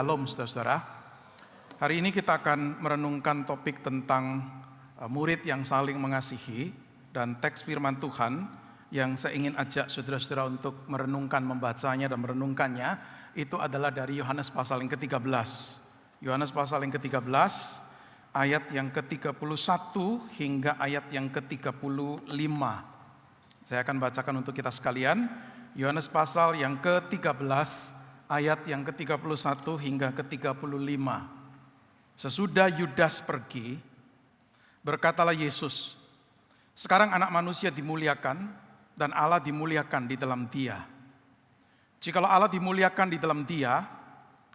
Shalom saudara-saudara. Hari ini kita akan merenungkan topik tentang murid yang saling mengasihi. Dan teks firman Tuhan yang saya ingin ajak saudara-saudara untuk merenungkan, membacanya dan merenungkannya, itu adalah dari Yohanes pasal yang ke-13. Yohanes pasal yang ke-13 ayat yang ke-31 hingga ayat yang ke-35. Saya akan bacakan untuk kita sekalian. Yohanes pasal yang ke-13 ayat yang ke-31 hingga ke-35. Sesudah Yudas pergi, berkatalah Yesus, "Sekarang anak manusia dimuliakan dan Allah dimuliakan di dalam Dia. Jikalau Allah dimuliakan di dalam Dia,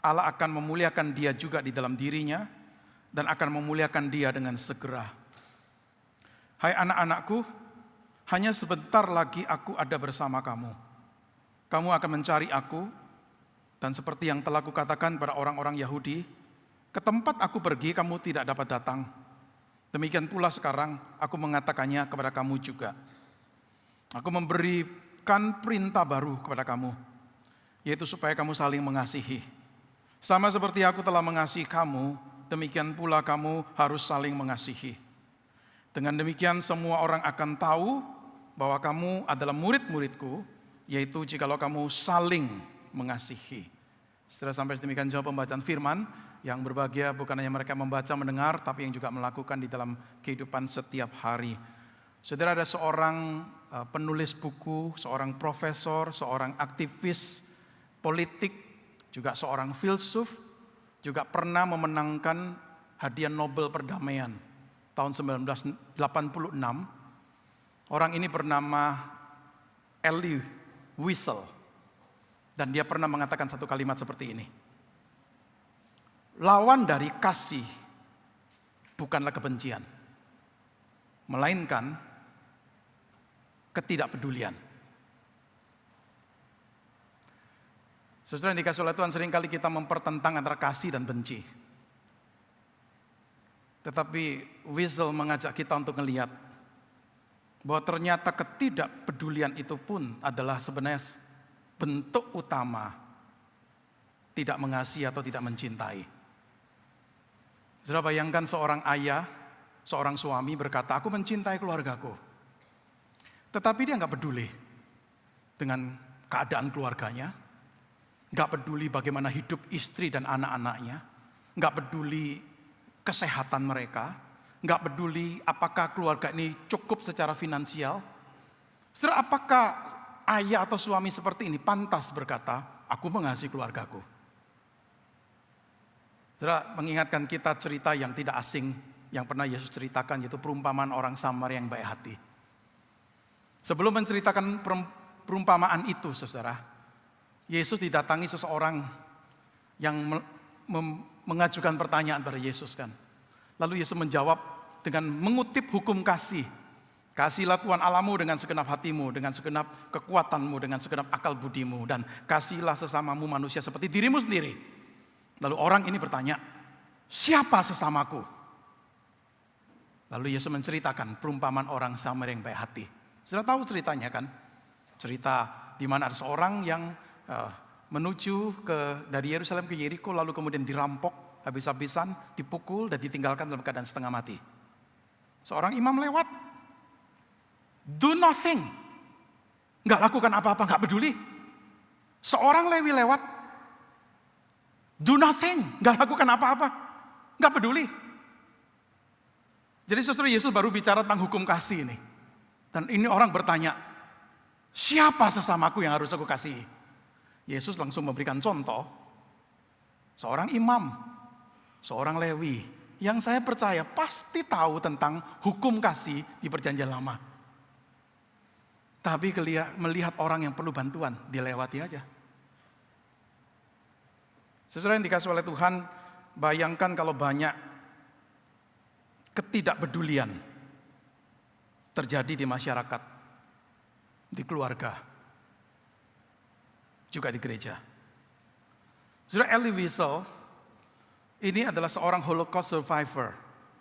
Allah akan memuliakan Dia juga di dalam dirinya dan akan memuliakan Dia dengan segera. Hai anak-anakku, hanya sebentar lagi aku ada bersama kamu. Kamu akan mencari aku, dan seperti yang telah kukatakan pada orang-orang Yahudi, ke tempat aku pergi kamu tidak dapat datang. Demikian pula sekarang aku mengatakannya kepada kamu juga. Aku memberikan perintah baru kepada kamu, yaitu supaya kamu saling mengasihi. Sama seperti aku telah mengasihi kamu, demikian pula kamu harus saling mengasihi. Dengan demikian semua orang akan tahu bahwa kamu adalah murid-muridku, yaitu jikalau kamu saling mengasihi." Setelah sampai sedemikian jauh pembacaan firman, yang berbahagia bukan hanya mereka membaca, mendengar, tapi yang juga melakukan di dalam kehidupan setiap hari. Saudara, ada seorang penulis buku, seorang profesor, seorang aktivis politik, juga seorang filsuf, juga pernah memenangkan hadiah Nobel perdamaian tahun 1986. Orang ini bernama Elie Wiesel. Dan dia pernah mengatakan satu kalimat seperti ini. Lawan dari kasih bukanlah kebencian, melainkan ketidakpedulian. Saudara yang dikasihi oleh Tuhan, seringkali kita mempertentang antara kasih dan benci. Tetapi Wiesel mengajak kita untuk melihat bahwa ternyata ketidakpedulian itu pun adalah sebenarnya bentuk utama tidak mengasihi atau tidak mencintai. Saudara, bayangkan seorang ayah, seorang suami berkata, "Aku mencintai keluargaku." Tetapi dia nggak peduli dengan keadaan keluarganya, nggak peduli bagaimana hidup istri dan anak-anaknya, nggak peduli kesehatan mereka, nggak peduli apakah keluarga ini cukup secara finansial. Saudara, apakah ayah atau suami seperti ini pantas berkata, "Aku mengasihi keluargaku"? Saudara, mengingatkan kita cerita yang tidak asing yang pernah Yesus ceritakan, yaitu perumpamaan orang Samar yang baik hati. Sebelum menceritakan perumpamaan itu, saudara, Yesus didatangi seseorang yang mengajukan pertanyaan pada Yesus kan. Lalu Yesus menjawab dengan mengutip hukum kasih. "Kasihilah Tuhan Allahmu dengan segenap hatimu, dengan segenap kekuatanmu, dengan segenap akal budimu, dan kasihilah sesamamu manusia seperti dirimu sendiri." Lalu orang ini bertanya, "Siapa sesamaku?" Lalu Yesus menceritakan perumpamaan orang Samar yang baik hati. Sudah tahu ceritanya kan? Cerita di mana ada seorang yang menuju dari Yerusalem ke Yeriko, lalu kemudian dirampok habis-habisan, dipukul dan ditinggalkan dalam keadaan setengah mati. Seorang imam lewat, do nothing, nggak lakukan apa-apa, nggak peduli. Seorang Lewi lewat, do nothing, nggak lakukan apa-apa, nggak peduli. Jadi saudara, Yesus baru bicara tentang hukum kasih ini. Dan ini orang bertanya, "Siapa sesamaku yang harus aku kasihi?" Yesus langsung memberikan contoh, seorang imam, seorang Lewi, yang saya percaya pasti tahu tentang hukum kasih di Perjanjian Lama. Tapi melihat orang yang perlu bantuan, dilewati aja. Saudara yang dikasihi oleh Tuhan, bayangkan kalau banyak ketidakpedulian terjadi di masyarakat, di keluarga, juga di gereja. Saudara, Elie Wiesel ini adalah seorang Holocaust survivor,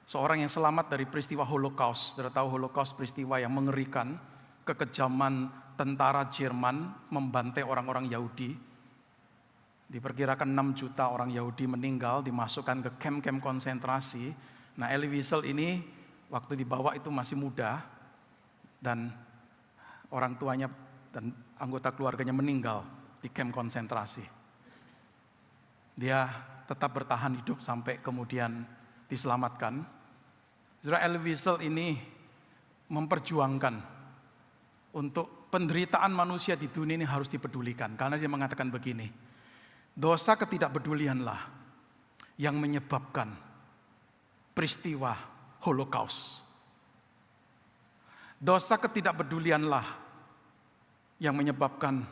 seorang yang selamat dari peristiwa Holocaust. Saudara tahu Holocaust peristiwa yang mengerikan, kekejaman tentara Jerman membantai orang-orang Yahudi. Diperkirakan 6 juta orang Yahudi meninggal, dimasukkan ke kamp-kamp konsentrasi. Nah, Elie Wiesel ini waktu dibawa itu masih muda, dan orang tuanya dan anggota keluarganya meninggal di kamp konsentrasi. Dia tetap bertahan hidup sampai kemudian diselamatkan. Saudara, Elie Wiesel ini memperjuangkan untuk penderitaan manusia di dunia ini harus dipedulikan. Karena dia mengatakan begini, dosa ketidakpedulianlah yang menyebabkan peristiwa Holocaust. Dosa ketidakpedulianlah yang menyebabkan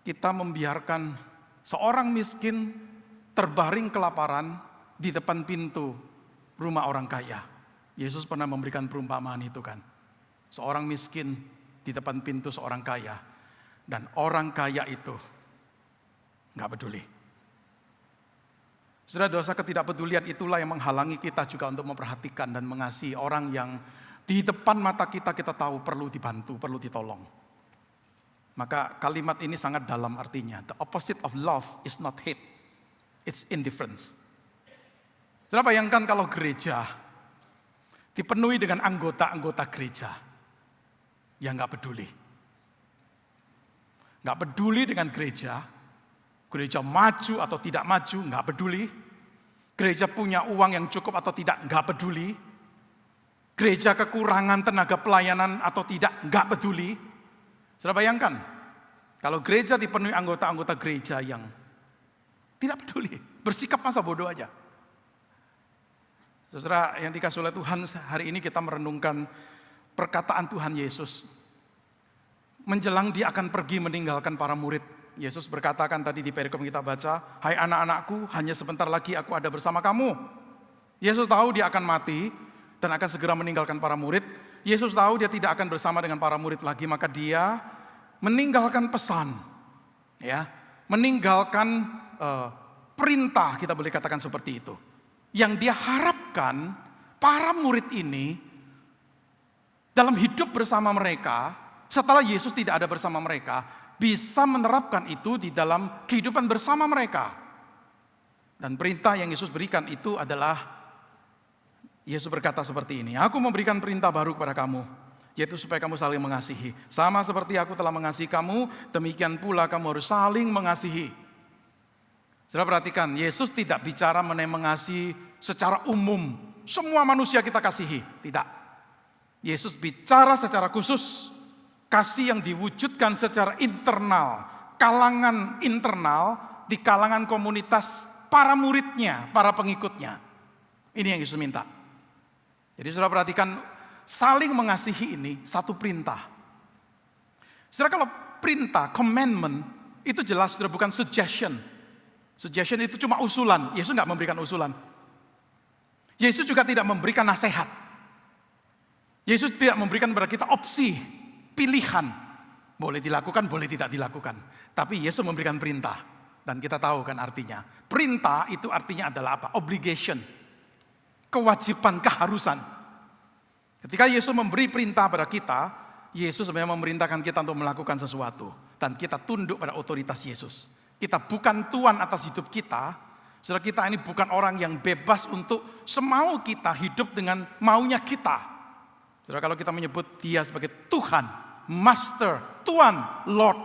kita membiarkan seorang miskin terbaring kelaparan di depan pintu rumah orang kaya. Yesus pernah memberikan perumpamaan itu kan. Seorang miskin di depan pintu seorang kaya, dan orang kaya itu nggak peduli. Saudara, dosa ketidakpedulian itulah yang menghalangi kita juga untuk memperhatikan dan mengasihi orang yang di depan mata kita tahu perlu dibantu, perlu ditolong. Maka kalimat ini sangat dalam artinya. The opposite of love is not hate, it's indifference. Saudara, bayangkan kalau gereja dipenuhi dengan anggota-anggota gereja yang nggak peduli. Nggak peduli dengan gereja maju atau tidak maju, nggak peduli. Gereja punya uang yang cukup atau tidak, nggak peduli. Gereja kekurangan tenaga pelayanan atau tidak, nggak peduli. Saudara, bayangkan, kalau gereja dipenuhi anggota-anggota gereja yang tidak peduli, bersikap masa bodoh aja. Saudara yang dikasih oleh Tuhan, hari ini kita merenungkan perkataan Tuhan Yesus. Menjelang dia akan pergi meninggalkan para murid, Yesus berkatakan tadi di perikop yang kita baca, "Hai anak-anakku, hanya sebentar lagi aku ada bersama kamu." Yesus tahu dia akan mati dan akan segera meninggalkan para murid. Yesus tahu dia tidak akan bersama dengan para murid lagi, maka dia meninggalkan pesan, ya, meninggalkan perintah, kita boleh katakan seperti itu. Yang dia harapkan para murid ini dalam hidup bersama mereka, setelah Yesus tidak ada bersama mereka, bisa menerapkan itu di dalam kehidupan bersama mereka. Dan perintah yang Yesus berikan itu adalah, Yesus berkata seperti ini, "Aku memberikan perintah baru kepada kamu, yaitu supaya kamu saling mengasihi. Sama seperti aku telah mengasihi kamu, demikian pula kamu harus saling mengasihi." Saudara perhatikan, Yesus tidak bicara mengenai mengasihi secara umum. Semua manusia kita kasihi, tidak. Yesus bicara secara khusus. Kasih yang diwujudkan secara internal, kalangan internal, di kalangan komunitas para muridnya, para pengikutnya. Ini yang Yesus minta. Jadi saudara perhatikan, saling mengasihi ini satu perintah. Saudara, kalau perintah, commandment, itu jelas saudara, bukan suggestion. Suggestion itu cuma usulan. Yesus nggak memberikan usulan. Yesus juga tidak memberikan nasihat. Yesus tidak memberikan kepada kita opsi, pilihan. Boleh dilakukan, boleh tidak dilakukan. Tapi Yesus memberikan perintah. Dan kita tahu kan artinya. Perintah itu artinya adalah apa? Obligation. Kewajiban, keharusan. Ketika Yesus memberi perintah pada kita, Yesus sebenarnya memerintahkan kita untuk melakukan sesuatu. Dan kita tunduk pada otoritas Yesus. Kita bukan tuan atas hidup kita. Saudara, kita ini bukan orang yang bebas untuk semau kita hidup dengan maunya kita. Saudara, kalau kita menyebut dia sebagai Tuhan, Master, Tuan, Lord,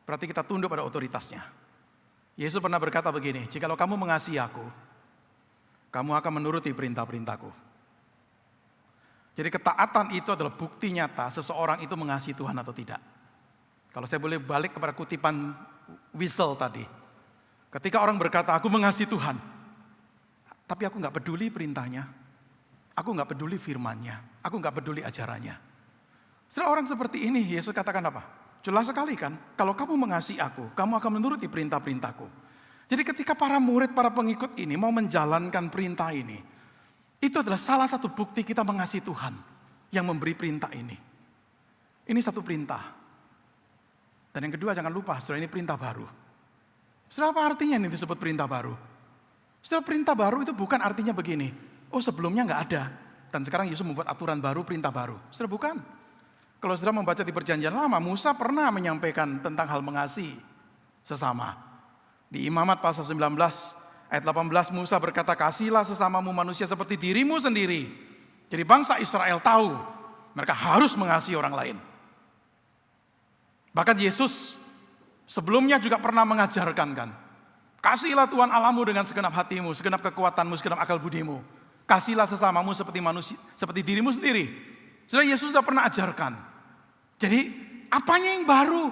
berarti kita tunduk pada otoritasnya. Yesus pernah berkata begini, "Jikalau kamu mengasihi aku, kamu akan menuruti perintah-perintahku." Jadi ketaatan itu adalah bukti nyata seseorang itu mengasihi Tuhan atau tidak. Kalau saya boleh balik kepada kutipan Wiesel tadi. Ketika orang berkata, "Aku mengasihi Tuhan," tapi aku gak peduli perintahnya, aku gak peduli firman-Nya, aku gak peduli ajarannya. Setelah orang seperti ini, Yesus katakan apa? Jelas sekali kan, kalau kamu mengasihi aku, kamu akan menuruti perintah-perintahku. Jadi ketika para murid, para pengikut ini mau menjalankan perintah ini, itu adalah salah satu bukti kita mengasihi Tuhan yang memberi perintah ini. Ini satu perintah. Dan yang kedua, jangan lupa, saudara, ini perintah baru. Saudara, apa artinya ini disebut perintah baru? Saudara, perintah baru itu bukan artinya begini, oh sebelumnya nggak ada, dan sekarang Yesus membuat aturan baru, perintah baru. Saudara, bukan. Kalau saudara membaca di perjanjian lama, Musa pernah menyampaikan tentang hal mengasihi sesama. Di Imamat pasal 19 ayat 18 Musa berkata, kasihlah sesamamu manusia seperti dirimu sendiri. Jadi bangsa Israel tahu mereka harus mengasihi orang lain. Bahkan Yesus sebelumnya juga pernah mengajarkan kan, kasihilah Tuhan Allahmu dengan segenap hatimu, segenap kekuatanmu, segenap akal budimu. Kasihlah sesamamu seperti manusia, seperti dirimu sendiri. Sudah Yesus sudah pernah ajarkan. Jadi apanya yang baru?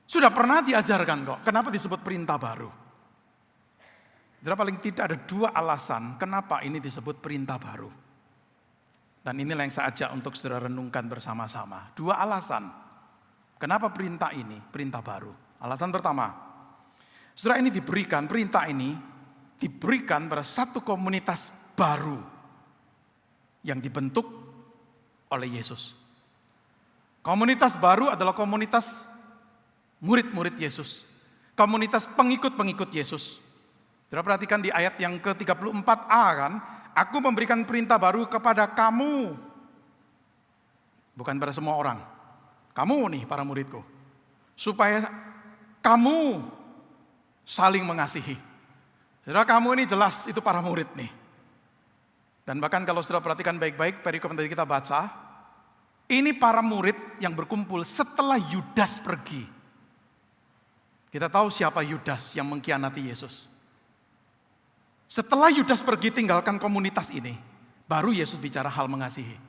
Sudah pernah diajarkan kok. Kenapa disebut perintah baru? Jadi paling tidak ada dua alasan kenapa ini disebut perintah baru. Dan inilah yang saya ajak untuk saudara renungkan bersama-sama. Dua alasan. Kenapa perintah ini perintah baru? Alasan pertama, saudara, ini diberikan, perintah ini diberikan pada satu komunitas baru yang dibentuk oleh Yesus. Komunitas baru adalah komunitas murid-murid Yesus. Komunitas pengikut-pengikut Yesus. Saudara perhatikan di ayat yang ke-34a kan, aku memberikan perintah baru kepada kamu. Bukan pada semua orang. Kamu nih para muridku. Supaya kamu saling mengasihi. Saudara, kamu ini jelas itu para murid nih. Dan bahkan kalau saudara perhatikan baik-baik perikop yang tadi kita baca, ini para murid yang berkumpul setelah Yudas pergi. Kita tahu siapa Yudas yang mengkhianati Yesus. Setelah Yudas pergi tinggalkan komunitas ini, baru Yesus bicara hal mengasihi.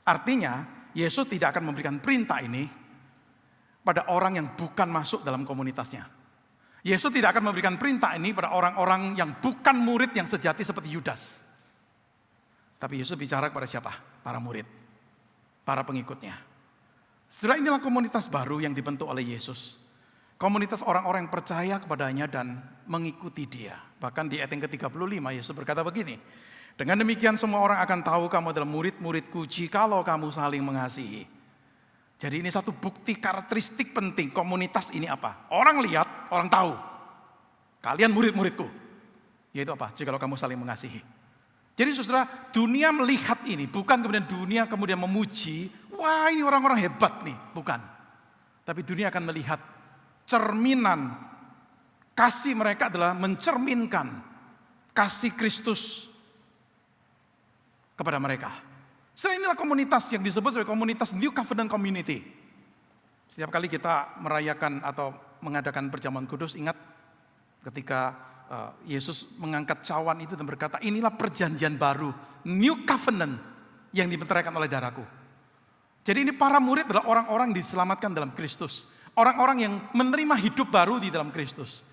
Artinya, Yesus tidak akan memberikan perintah ini pada orang yang bukan masuk dalam komunitasnya. Yesus tidak akan memberikan perintah ini pada orang-orang yang bukan murid yang sejati seperti Yudas. Tapi Yesus bicara kepada siapa? Para murid, para pengikutnya. Setelah inilah komunitas baru yang dibentuk oleh Yesus. Komunitas orang-orang yang percaya kepadanya dan mengikuti dia. Bahkan di ayat yang ke-35 Yesus berkata begini, dengan demikian semua orang akan tahu kamu adalah murid-muridku jikalau kamu saling mengasihi. Jadi ini satu bukti karakteristik penting komunitas ini apa? Orang lihat, orang tahu. Kalian murid-muridku. Yaitu apa? Jikalau kamu saling mengasihi. Jadi saudara, dunia melihat ini. Bukan kemudian dunia kemudian memuji. Wah, ini orang-orang hebat nih. Bukan. Tapi dunia akan melihat cerminan. Kasih mereka adalah mencerminkan kasih Kristus kepada mereka. Setelah inilah komunitas yang disebut sebagai komunitas New Covenant Community. Setiap kali kita merayakan atau mengadakan perjamuan kudus, ingat ketika Yesus mengangkat cawan itu dan berkata, inilah perjanjian baru, New Covenant yang dibenteraikan oleh darahku. Jadi ini para murid adalah orang-orang yang diselamatkan dalam Kristus. Orang-orang yang menerima hidup baru di dalam Kristus.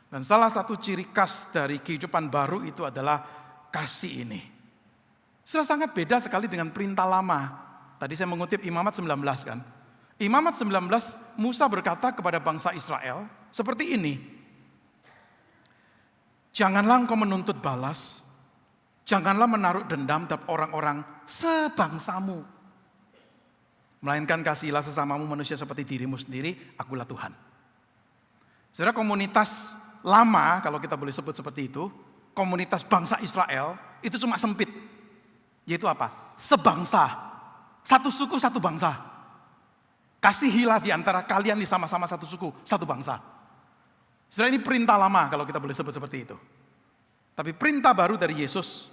Dan salah satu ciri khas dari kehidupan baru itu adalah kasih ini. Sudah sangat beda sekali dengan perintah lama. Tadi saya mengutip Imamat 19 kan. Imamat 19, Musa berkata kepada bangsa Israel seperti ini. Janganlah engkau menuntut balas. Janganlah menaruh dendam terhadap orang-orang sebangsamu. Melainkan kasihilah sesamamu manusia seperti dirimu sendiri, akulah Tuhan. Saudara, komunitas lama, kalau kita boleh sebut seperti itu, komunitas bangsa Israel, itu cuma sempit. Yaitu apa? Sebangsa. Satu suku, satu bangsa. Kasihilah di antara kalian di sama-sama satu suku, satu bangsa. Saudara, ini perintah lama kalau kita boleh sebut seperti itu. Tapi perintah baru dari Yesus,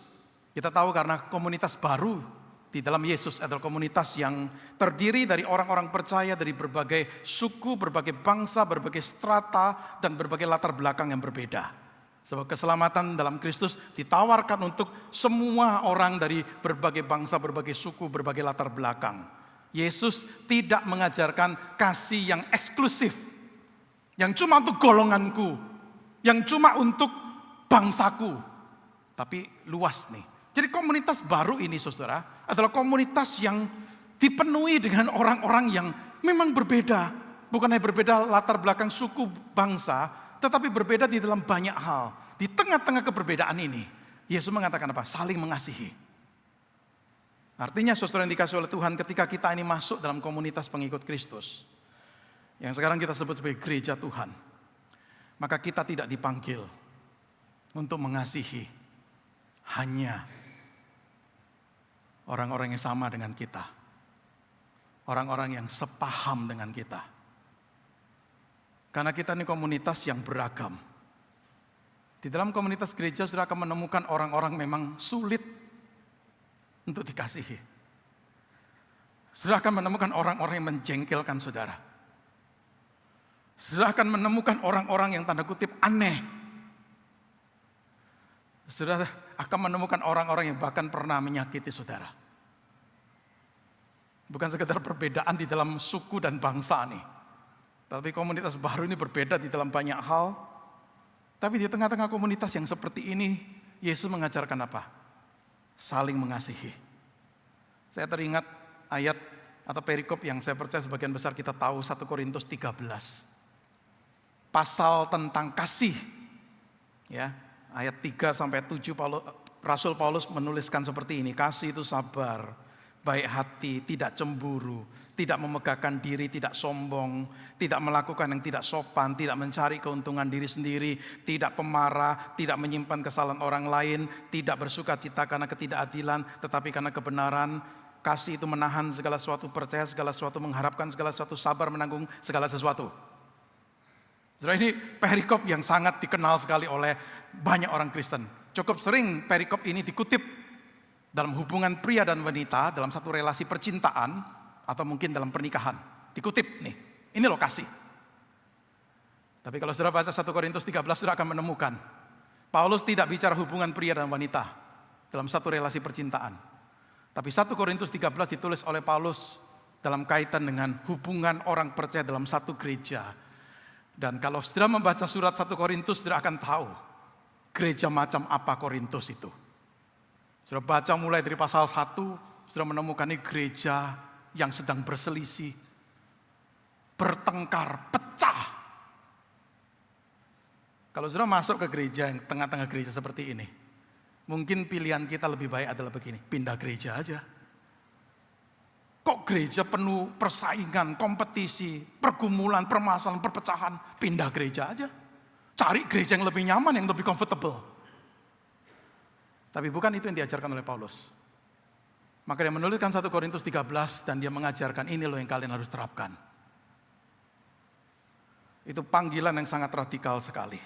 kita tahu karena komunitas baru di dalam Yesus adalah komunitas yang terdiri dari orang-orang percaya dari berbagai suku, berbagai bangsa, berbagai strata, dan berbagai latar belakang yang berbeda. Sebab keselamatan dalam Kristus ditawarkan untuk semua orang dari berbagai bangsa, berbagai suku, berbagai latar belakang. Yesus tidak mengajarkan kasih yang eksklusif, yang cuma untuk golonganku, yang cuma untuk bangsaku, tapi luas nih. Jadi komunitas baru ini saudara adalah komunitas yang dipenuhi dengan orang-orang yang memang berbeda. Bukan hanya berbeda latar belakang suku bangsa, tetapi berbeda di dalam banyak hal. Di tengah-tengah keberbedaan ini, Yesus mengatakan apa? Saling mengasihi. Artinya saudara yang dikasih oleh Tuhan, ketika kita ini masuk dalam komunitas pengikut Kristus, yang sekarang kita sebut sebagai gereja Tuhan, maka kita tidak dipanggil untuk mengasihi hanya orang-orang yang sama dengan kita. Orang-orang yang sepaham dengan kita. Karena kita ini komunitas yang beragam. Di dalam komunitas gereja saudara akan menemukan orang-orang memang sulit untuk dikasihi. Saudara akan menemukan orang-orang yang menjengkelkan saudara. Saudara akan menemukan orang-orang yang tanda kutip aneh. Saudara akan menemukan orang-orang yang bahkan pernah menyakiti saudara. Bukan sekedar perbedaan di dalam suku dan bangsa nih. Tapi komunitas baru ini berbeda di dalam banyak hal. Tapi di tengah-tengah komunitas yang seperti ini, Yesus mengajarkan apa? Saling mengasihi. Saya teringat ayat atau perikop yang saya percaya sebagian besar kita tahu, 1 Korintus 13. Pasal tentang kasih. Ya, ayat 3 sampai 7 Rasul Paulus menuliskan seperti ini. Kasih itu sabar, baik hati, tidak cemburu, tidak memegahkan diri, tidak sombong, tidak melakukan yang tidak sopan, tidak mencari keuntungan diri sendiri, tidak pemarah, tidak menyimpan kesalahan orang lain, tidak bersuka cita karena ketidakadilan, tetapi karena kebenaran. Kasih itu menahan segala sesuatu, percaya segala sesuatu, mengharapkan segala sesuatu, sabar menanggung segala sesuatu. Saudara, ini perikop yang sangat dikenal sekali oleh banyak orang Kristen. Cukup sering perikop ini dikutip dalam hubungan pria dan wanita, dalam satu relasi percintaan, atau mungkin dalam pernikahan. Dikutip nih, ini loh kasih. Tapi kalau saudara baca 1 Korintus 13, saudara akan menemukan Paulus tidak bicara hubungan pria dan wanita dalam satu relasi percintaan. Tapi 1 Korintus 13 ditulis oleh Paulus dalam kaitan dengan hubungan orang percaya dalam satu gereja. Dan kalau saudara membaca surat 1 Korintus, saudara akan tahu gereja macam apa Korintus itu. Saudara baca mulai dari pasal 1, saudara menemukan ini gereja yang sedang berselisih, bertengkar, pecah. Kalau saudara masuk ke gereja yang tengah-tengah gereja seperti ini, mungkin pilihan kita lebih baik adalah begini, pindah gereja aja. Kok gereja penuh persaingan, kompetisi, pergumulan, permasalahan, perpecahan, pindah gereja aja. Cari gereja yang lebih nyaman, yang lebih comfortable. Tapi bukan itu yang diajarkan oleh Paulus. Maka dia menuliskan 1 Korintus 13 dan dia mengajarkan ini loh yang kalian harus terapkan. Itu panggilan yang sangat radikal sekali.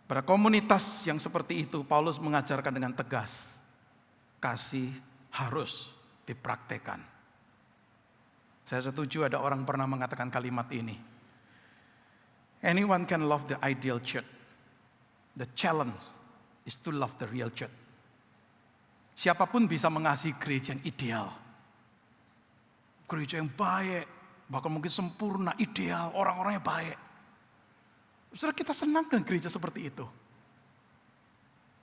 Pada komunitas yang seperti itu, Paulus mengajarkan dengan tegas. Kasih harus dipraktekkan. Saya setuju ada orang pernah mengatakan kalimat ini. Anyone can love the ideal church. The challenge is to love the real church. Siapapun bisa mengasihi gereja yang ideal. Gereja yang baik, bahkan mungkin sempurna, ideal, orang-orangnya baik. Saudara, kita senang dengan gereja seperti itu.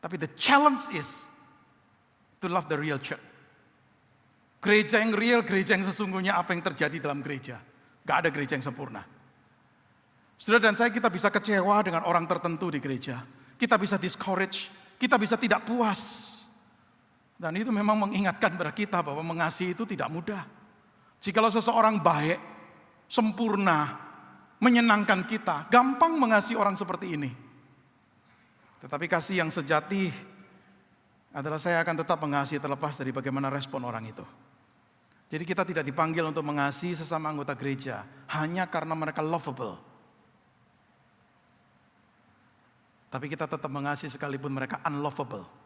Tapi the challenge is to love the real church. Gereja yang real, gereja yang sesungguhnya apa yang terjadi dalam gereja. Gak ada gereja yang sempurna. Saudara dan saya, kita bisa kecewa dengan orang tertentu di gereja. Kita bisa discourage, kita bisa tidak puas. Dan itu memang mengingatkan kepada kita bahwa mengasihi itu tidak mudah. Jikalau seseorang baik, sempurna, menyenangkan kita, gampang mengasihi orang seperti ini. Tetapi kasih yang sejati adalah saya akan tetap mengasihi terlepas dari bagaimana respon orang itu. Jadi kita tidak dipanggil untuk mengasihi sesama anggota gereja hanya karena mereka lovable. Tapi kita tetap mengasihi sekalipun mereka unlovable.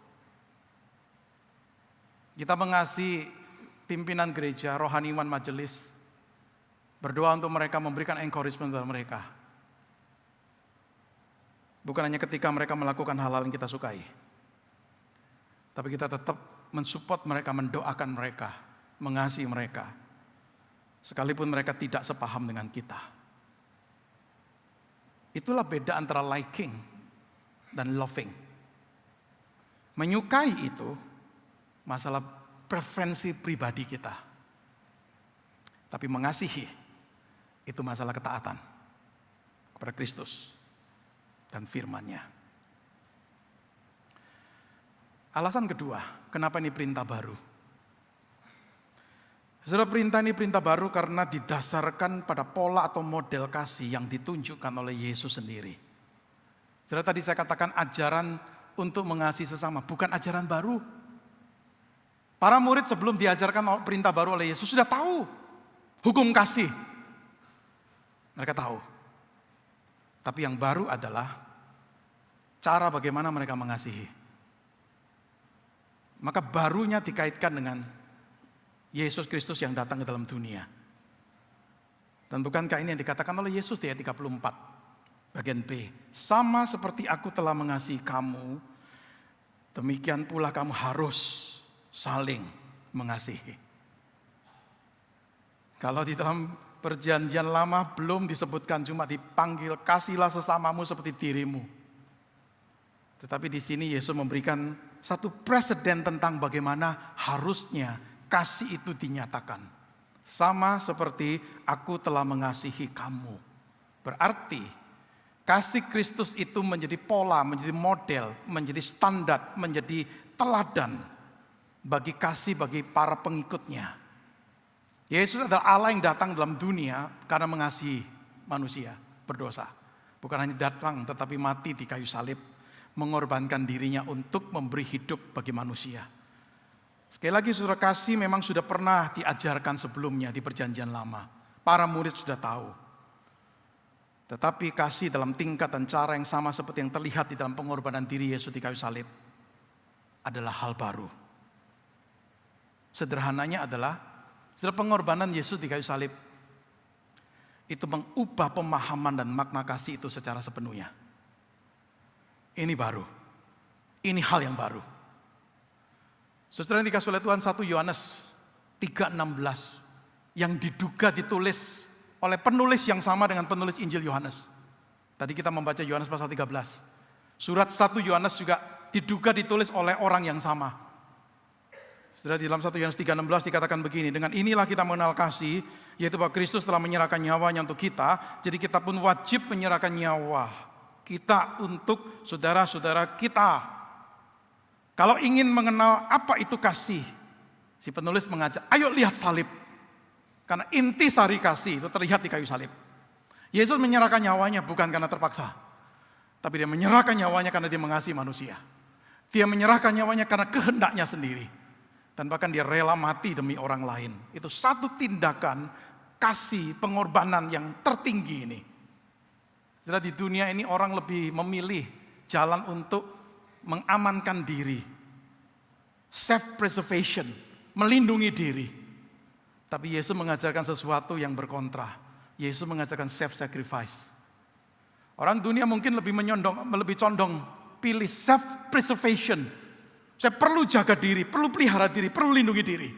Kita mengasihi pimpinan gereja, rohaniwan majelis. Berdoa untuk mereka, memberikan encouragement kepada mereka. Bukan hanya ketika mereka melakukan hal-hal yang kita sukai. Tapi kita tetap mensupport mereka, mendoakan mereka, mengasihi mereka. Sekalipun mereka tidak sepaham dengan kita. Itulah beda antara liking dan loving. Menyukai itu masalah preferensi pribadi kita. Tapi mengasihi itu masalah ketaatan kepada Kristus dan firman-Nya. Alasan kedua, kenapa ini perintah baru? Saudara, perintah ini perintah baru karena didasarkan pada pola atau model kasih yang ditunjukkan oleh Yesus sendiri. Saudara, tadi saya katakan ajaran untuk mengasihi sesama, bukan ajaran baru. Para murid sebelum diajarkan perintah baru oleh Yesus sudah tahu hukum kasih. Mereka tahu. Tapi yang baru adalah cara bagaimana mereka mengasihi. Maka barunya dikaitkan dengan Yesus Kristus yang datang ke dalam dunia. Dan bukankah ini yang dikatakan oleh Yesus di ayat 34 bagian B. Sama seperti aku telah mengasihi kamu, demikian pula kamu harus saling mengasihi. Kalau di dalam perjanjian lama belum disebutkan, cuma dipanggil kasihlah sesamamu seperti dirimu. Tetapi di sini Yesus memberikan satu presiden tentang bagaimana harusnya kasih itu dinyatakan. Sama seperti aku telah mengasihi kamu. Berarti kasih Kristus itu menjadi pola, menjadi model, menjadi standar, menjadi teladan bagi kasih bagi para pengikutnya. Yesus adalah Allah yang datang dalam dunia karena mengasihi manusia berdosa. Bukan hanya datang tetapi mati di kayu salib, mengorbankan dirinya untuk memberi hidup bagi manusia. Sekali lagi saudara, kasih memang sudah pernah diajarkan sebelumnya di perjanjian lama. Para murid sudah tahu. Tetapi kasih dalam tingkat dan cara yang sama seperti yang terlihat di dalam pengorbanan diri Yesus di kayu salib adalah hal baru. Sederhananya adalah setelah pengorbanan Yesus di kayu salib itu mengubah pemahaman dan makna kasih itu secara sepenuhnya. Ini baru. Ini hal yang baru. Saudara yang dikasih oleh Tuhan, 1 Yohanes 3:16 yang diduga ditulis oleh penulis yang sama dengan penulis Injil Yohanes. Tadi kita membaca Yohanes pasal 13. Surat 1 Yohanes juga diduga ditulis oleh orang yang sama. Saudara, di dalam 1 Yohanes 3:16 dikatakan begini, dengan inilah kita mengenal kasih, yaitu bahwa Kristus telah menyerahkan nyawanya untuk kita, jadi kita pun wajib menyerahkan nyawa kita untuk saudara-saudara kita. Kalau ingin mengenal apa itu kasih, si penulis mengajak, ayo lihat salib. Karena inti sari kasih itu terlihat di kayu salib. Yesus menyerahkan nyawanya bukan karena terpaksa, tapi dia menyerahkan nyawanya karena dia mengasihi manusia. Dia menyerahkan nyawanya karena kehendaknya sendiri. Dan bahkan dia rela mati demi orang lain. Itu satu tindakan kasih pengorbanan yang tertinggi ini. Setelah di dunia ini orang lebih memilih jalan untuk mengamankan diri, self-preservation, melindungi diri. Tapi Yesus mengajarkan sesuatu yang berkontra. Yesus mengajarkan self-sacrifice. Orang dunia mungkin lebih condong pilih self-preservation. Saya perlu jaga diri, perlu pelihara diri, perlu lindungi diri.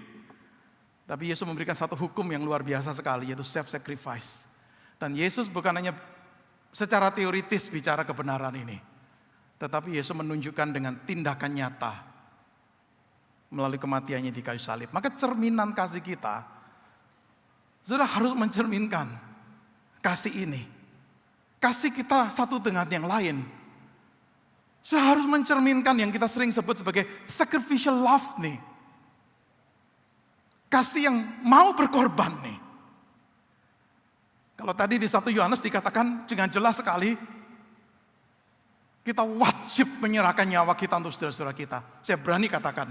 Tapi Yesus memberikan satu hukum yang luar biasa sekali, yaitu self-sacrifice. Dan Yesus bukan hanya secara teoritis bicara kebenaran ini, tetapi Yesus menunjukkan dengan tindakan nyata melalui kematiannya di kayu salib. Maka cerminan kasih kita sudah harus mencerminkan kasih ini. Kasih kita satu dengan yang lain sudah harus mencerminkan yang kita sering sebut sebagai sacrificial love nih. Kasih yang mau berkorban nih. Kalau tadi di 1 Yohanes dikatakan dengan jelas sekali, kita wajib menyerahkan nyawa kita untuk saudara-saudara kita. Saya berani katakan,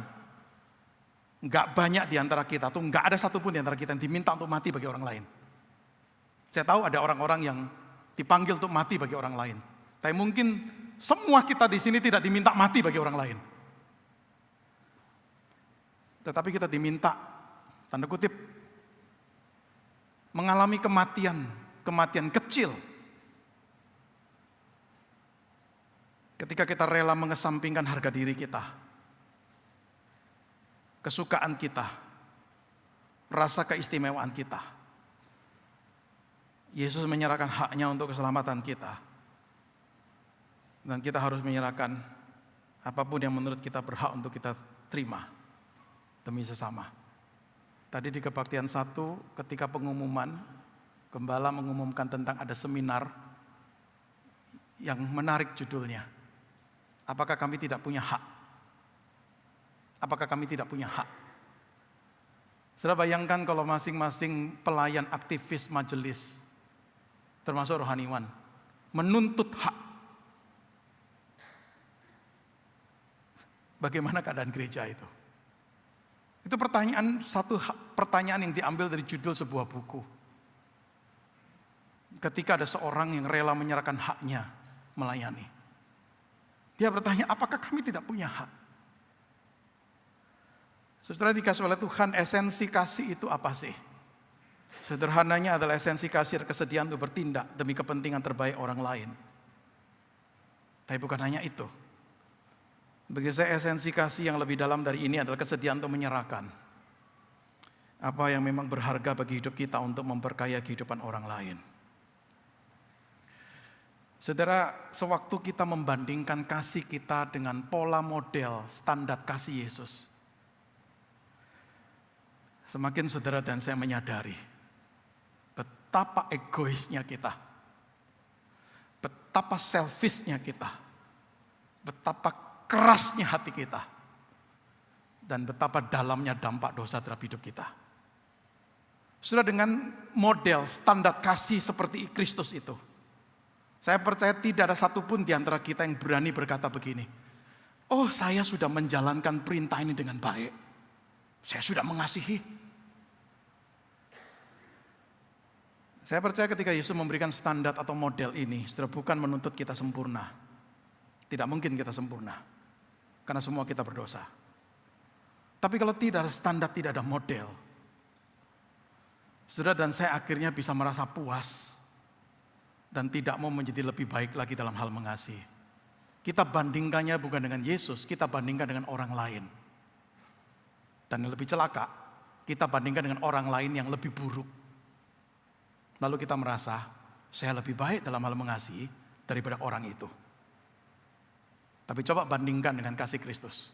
enggak banyak di antara kita tuh, enggak ada satupun di antara kita yang diminta untuk mati bagi orang lain. Saya tahu ada orang-orang yang dipanggil untuk mati bagi orang lain. Tapi mungkin semua kita di sini tidak diminta mati bagi orang lain. Tetapi kita diminta, tanda kutip, mengalami kematian kecil. Ketika kita rela mengesampingkan harga diri kita, kesukaan kita, rasa keistimewaan kita. Yesus menyerahkan haknya untuk keselamatan kita. Dan kita harus menyerahkan apapun yang menurut kita berhak untuk kita terima demi sesama. Tadi di kebaktian 1 ketika pengumuman, gembala mengumumkan tentang ada seminar yang menarik judulnya. Apakah kami tidak punya hak? Apakah kami tidak punya hak? Sudah bayangkan kalau masing-masing pelayan aktivis majelis, termasuk rohaniwan, menuntut hak. Bagaimana keadaan gereja itu? Itu pertanyaan yang diambil dari judul sebuah buku. ketika ada seorang yang rela menyerahkan haknya melayani. Dia bertanya, apakah kami tidak punya hak? Saudara dikasih oleh Tuhan, esensi kasih itu apa sih? Sederhananya adalah esensi kasih adalah kesediaan untuk bertindak demi kepentingan terbaik orang lain. Tapi bukan hanya itu. Bagi saya esensi kasih yang lebih dalam dari ini adalah kesediaan untuk menyerahkan apa yang memang berharga bagi hidup kita untuk memperkaya kehidupan orang lain. Saudara, sewaktu kita membandingkan kasih kita dengan pola model standar kasih Yesus, semakin saudara dan saya menyadari betapa egoisnya kita, betapa selfishnya kita, betapa kerasnya hati kita, dan betapa dalamnya dampak dosa terhadap hidup kita. Sudah dengan model standar kasih seperti Kristus itu, saya percaya tidak ada satupun di antara kita yang berani berkata begini, oh saya sudah menjalankan perintah ini dengan baik, saya sudah mengasihi. Saya percaya ketika Yesus memberikan standar atau model ini, sudah bukan menuntut kita sempurna. Tidak mungkin kita sempurna, karena semua kita berdosa. Tapi kalau tidak ada standar, tidak ada model, saudara dan saya akhirnya bisa merasa puas dan tidak mau menjadi lebih baik lagi dalam hal mengasihi. Kita bandingkannya bukan dengan Yesus, kita bandingkan dengan orang lain. Dan yang lebih celaka, kita bandingkan dengan orang lain yang lebih buruk. Lalu kita merasa, saya lebih baik dalam hal mengasihi daripada orang itu. Tapi coba bandingkan dengan kasih Kristus.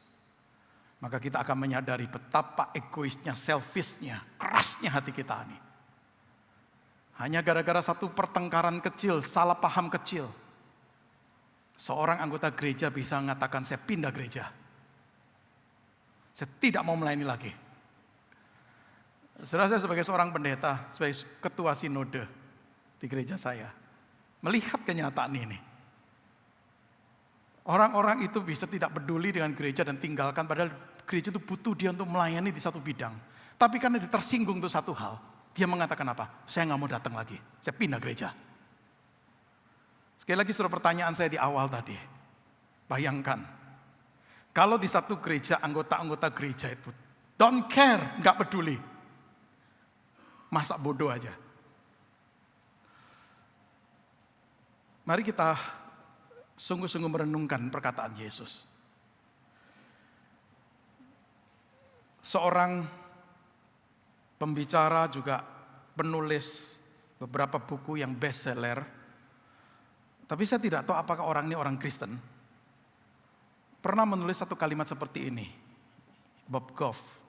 Maka kita akan menyadari betapa egoisnya, selfishnya, kerasnya hati kita ini. Hanya gara-gara satu pertengkaran kecil, salah paham kecil, seorang anggota gereja bisa mengatakan, saya pindah gereja. Saya tidak mau melayani lagi. Saudara, saya sebagai seorang pendeta, sebagai ketua sinode di gereja saya, melihat kenyataan ini. Orang-orang itu bisa tidak peduli dengan gereja dan tinggalkan, padahal gereja itu butuh dia untuk melayani di satu bidang. Tapi karena dia tersinggung untuk satu hal, dia mengatakan apa? Saya nggak mau datang lagi, saya pindah gereja. Sekali lagi sudah pertanyaan saya di awal tadi. Bayangkan, kalau di satu gereja, anggota-anggota gereja itu don't care, nggak peduli. Masa bodoh aja. Mari kita sungguh-sungguh merenungkan perkataan Yesus. Seorang pembicara juga penulis beberapa buku yang bestseller. Tapi saya tidak tahu apakah orang ini orang Kristen. Pernah menulis satu kalimat seperti ini. Bob Goff.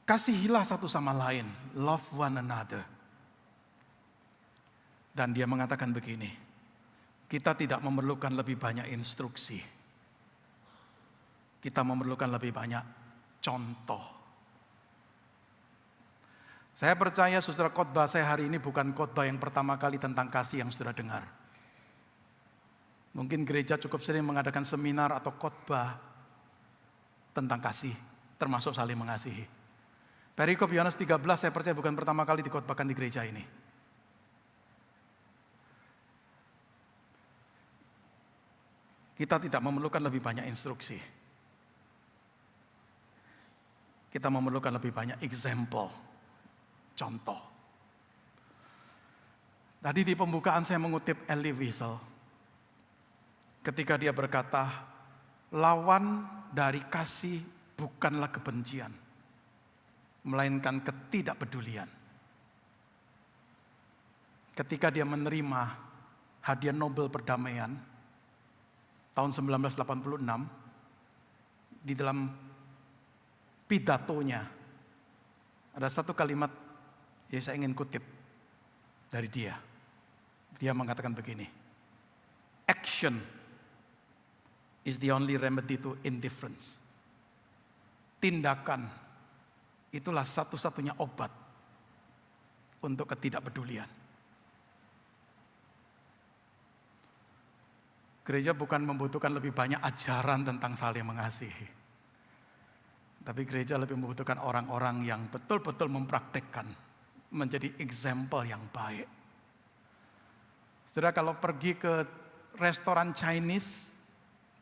Kasihilah satu sama lain, love one another. Dan dia mengatakan begini, kita tidak memerlukan lebih banyak instruksi. Kita memerlukan lebih banyak contoh. Saya percaya saudara, khotbah saya hari ini bukan khotbah yang pertama kali tentang kasih yang saudara dengar. Mungkin gereja cukup sering mengadakan seminar atau khotbah tentang kasih, termasuk saling mengasihi. Perikop Yohanes 13 saya percaya bukan pertama kali dikhotbahkan di gereja ini. Kita tidak memerlukan lebih banyak instruksi. Kita memerlukan lebih banyak example, contoh. Tadi di pembukaan saya mengutip Elie Wiesel. Ketika dia berkata, lawan dari kasih bukanlah kebencian, melainkan ketidakpedulian. Ketika dia menerima hadiah Nobel perdamaian tahun 1986, di dalam pidatonya ada satu kalimat yang saya ingin kutip dari dia. Dia mengatakan begini, action is the only remedy to indifference. Tindakan itulah satu-satunya obat untuk ketidakpedulian. Gereja bukan membutuhkan lebih banyak ajaran tentang saling mengasihi. Tapi gereja lebih membutuhkan orang-orang yang betul-betul mempraktekkan, menjadi example yang baik. Saudara, kalau pergi ke restoran Chinese,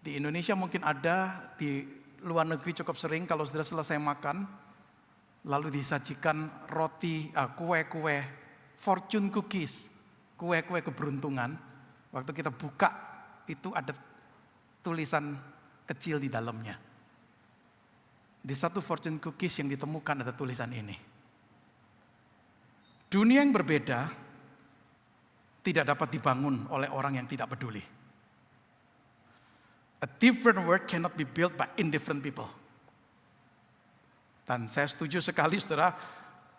di Indonesia mungkin ada, di luar negeri cukup sering kalau saudara selesai makan, lalu disajikan roti, kue-kue, fortune cookies, kue-kue keberuntungan. Waktu kita buka, itu ada tulisan kecil di dalamnya. Di satu fortune cookies yang ditemukan ada tulisan ini. Dunia yang berbeda tidak dapat dibangun oleh orang yang tidak peduli. A different world cannot be built by indifferent people. Dan saya setuju sekali saudara,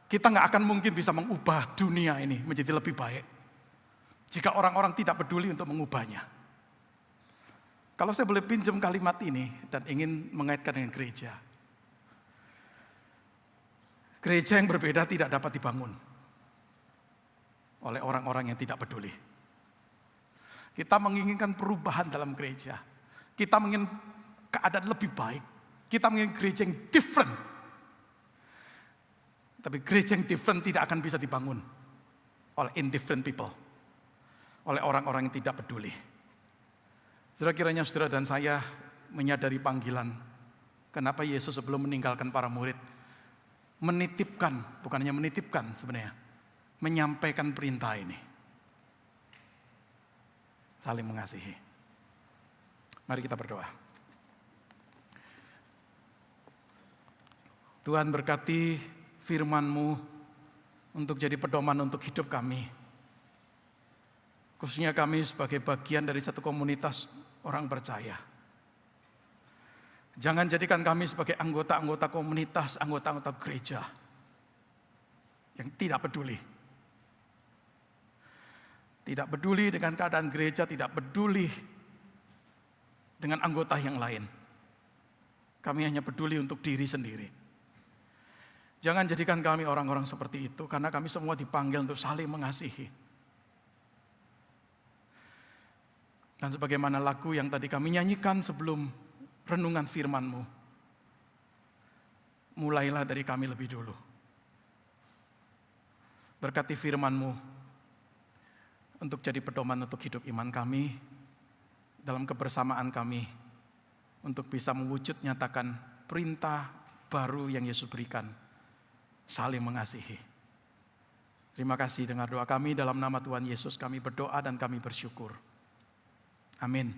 kita nggak akan mungkin bisa mengubah dunia ini menjadi lebih baik jika orang-orang tidak peduli untuk mengubahnya. Kalau saya boleh pinjam kalimat ini dan ingin mengaitkan dengan gereja. Gereja yang berbeda tidak dapat dibangun oleh orang-orang yang tidak peduli. Kita menginginkan perubahan dalam gereja. Kita ingin keadaan lebih baik. Kita ingin gereja yang different. Tapi gereja yang different tidak akan bisa dibangun oleh indifferent people. Oleh orang-orang yang tidak peduli. Saudara, kiranya saudara dan saya menyadari panggilan. Kenapa Yesus sebelum meninggalkan para murid menitipkan, bukan hanya menitipkan sebenarnya, menyampaikan perintah ini. Saling mengasihi. Mari kita berdoa. Tuhan, berkati firman-Mu untuk jadi pedoman untuk hidup kami. Khususnya kami sebagai bagian dari satu komunitas orang percaya. Jangan jadikan kami sebagai anggota-anggota komunitas, anggota-anggota gereja yang tidak peduli. Tidak peduli dengan keadaan gereja, tidak peduli dengan anggota yang lain. Kami hanya peduli untuk diri sendiri. Jangan jadikan kami orang-orang seperti itu, karena kami semua dipanggil untuk saling mengasihi. Dan sebagaimana lagu yang tadi kami nyanyikan sebelum renungan firman-Mu, mulailah dari kami lebih dulu. Berkati firman-Mu untuk jadi pedoman untuk hidup iman kami, dalam kebersamaan kami, untuk bisa mewujud nyatakan perintah baru yang Yesus berikan, saling mengasihi. Terima kasih, dengar doa kami dalam nama Tuhan Yesus, kami berdoa dan kami bersyukur. Amin.